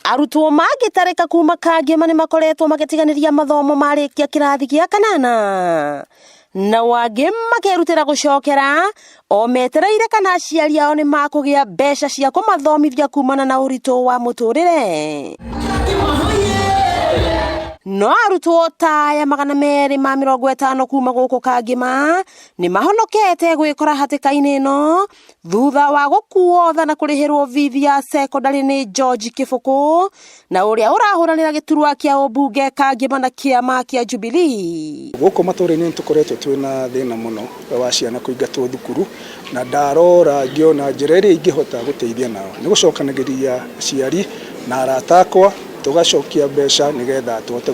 Arutwo magitareka kuma Kangema nimakoretwo magitiganiria mathomo marikia kirathi gia kanana na wangĩ makerutĩra gucokera o metereire kana aciari ao nimakugia mbeca cia kumathomithia kumana na ũritũ wa mũtũrĩre. No arutwo taya 250 kuma gũkũ Kangema ni mahonokete gwĩkora hatĩka-inĩ ĩno thutha wa gũkuo na kũrĩhĩrwo bithi ya secondary nĩ George Kĩbũkũ na ũrĩa ũrahũranĩra gĩturwa kĩa ũmbunge Kangema na kĩama kĩa Jubilee. Gũkũ matũũra-inĩ tũkoretwo twĩna thĩna mũno wa ciana kũingatwo thukuru na ndarora ngĩona njĩra ĩrĩa ingĩhota gũteithia nao nĩ gũcokanagĩria aciari na arata akwa tugacokia mbeca nigetha tuhote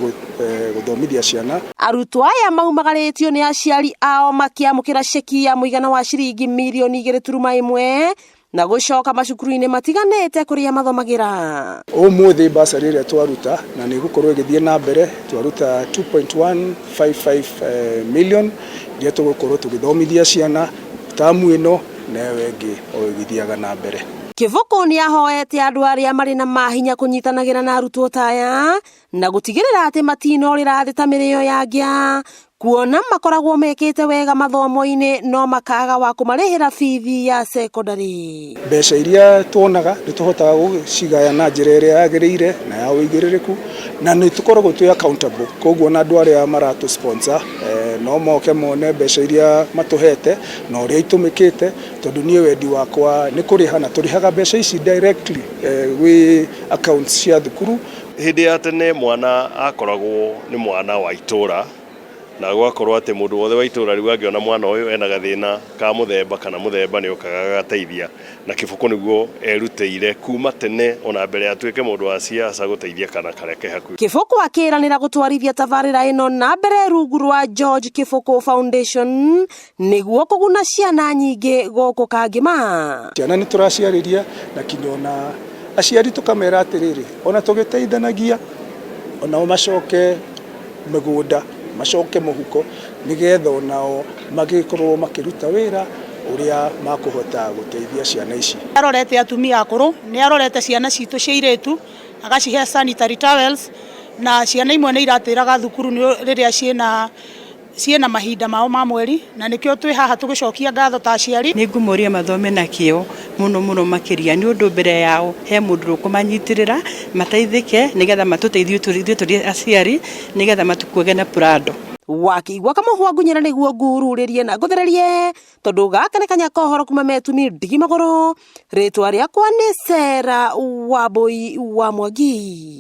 guthomithia ciana. Arutwo aya maumagarĩtio nĩ aciari ao makiamũkĩra ceki ya mũigana wa ciringi mirioni 2.1 na gũcoka macukuru-inĩ matiganĩte kũrĩa mathomagĩra. Ũmũthĩ basari ĩrĩa twaruta na nĩ gũkorwo ĩgĩthiĩ na mbere twaruta 2.155 million iria tũgũkorwo tũgĩthomithia ciana tamu ĩno na ĩngĩ o ĩgĩthiaga na mbere. Kĩbũkũ nĩ ahoete andũ arĩa marĩ na mahinya kũnyitanagĩra na arutwo taya na gũtigĩrĩra atĩ matinũrĩra thĩ ta mĩrĩo ya ngĩa kuona makoragwo mekĩte wega mathomo-inĩ no makaga wa kũmarĩhĩra bithi ya secondary. Mbeca iria tuonaga nĩ tũhotaga gũcigaya na njĩra ĩrĩa yagĩrĩire na ya ũigĩrĩrĩku na nĩ tũkoragwo twĩ accountable, koguo na andũ arĩa maratũ sponsor no moke mone mbeca iria matũhete na ũrĩa itũmĩkĩte tondũ niĩ wendi wakwa nĩ kũrĩha na tũrĩhaga mbeca ici directly gwĩ accounts cia thukuru. Hĩndĩ ya tene mwana akoragwo nĩ mwana wa itũra na gwakorwo atĩ mũndũ wothe wa itũra rĩu angĩona mwana ũyũ ena gathĩna ka mũthemba kana mũthemba nĩ okaga gateithia na Kĩbũkũ nĩguo erutĩire kuma tene ona mbere ya tuĩke mũndũ wa siasa gũteithia kana kareke hakuhĩ. Kĩbũkũ akĩranĩra gũtwarithia tabarĩra ĩno na mbere rungu rwa George Kĩbũkũ Foundation nĩguo kũguna ciana nyingĩ gũkũ Kangema. Ciana nĩ tũraciarĩria na kinyona aciari tũkamera atĩrĩrĩ ona tũgĩteithanagia ona macoke mĩgũnda macoke mũhuko nigetha onao magĩkorwo makĩruta wĩra ũrĩa makũhota gũteithia ciana ici. Arorete atumia akũrũ nĩ arorete ciana citũ cia airĩtu agacihe sanitary towels na ciana imwe nĩ iratĩraga thukuru rĩrĩa ciena mahinda mao ma mweri na nĩkĩo twĩ haha tũgĩcokia ngatho ta aciari. Nĩ ngũmoria mathome na kĩo mũno makĩria nĩ ũndũ mbere yao he mũndũ ũkũmanyitĩrĩra mateithĩke nĩgetha matũteithie tũrĩ aciari nĩgetha matukũge na prado. Wakĩigua kamũhwa ngunyĩra nĩguo ngururĩrie na ngũthererie tondũ gaka nĩ kanya kohoro kuma metumi ndigi magũrũ rĩtwa rĩakwa nĩ Sarah Wambui wa Mwangi.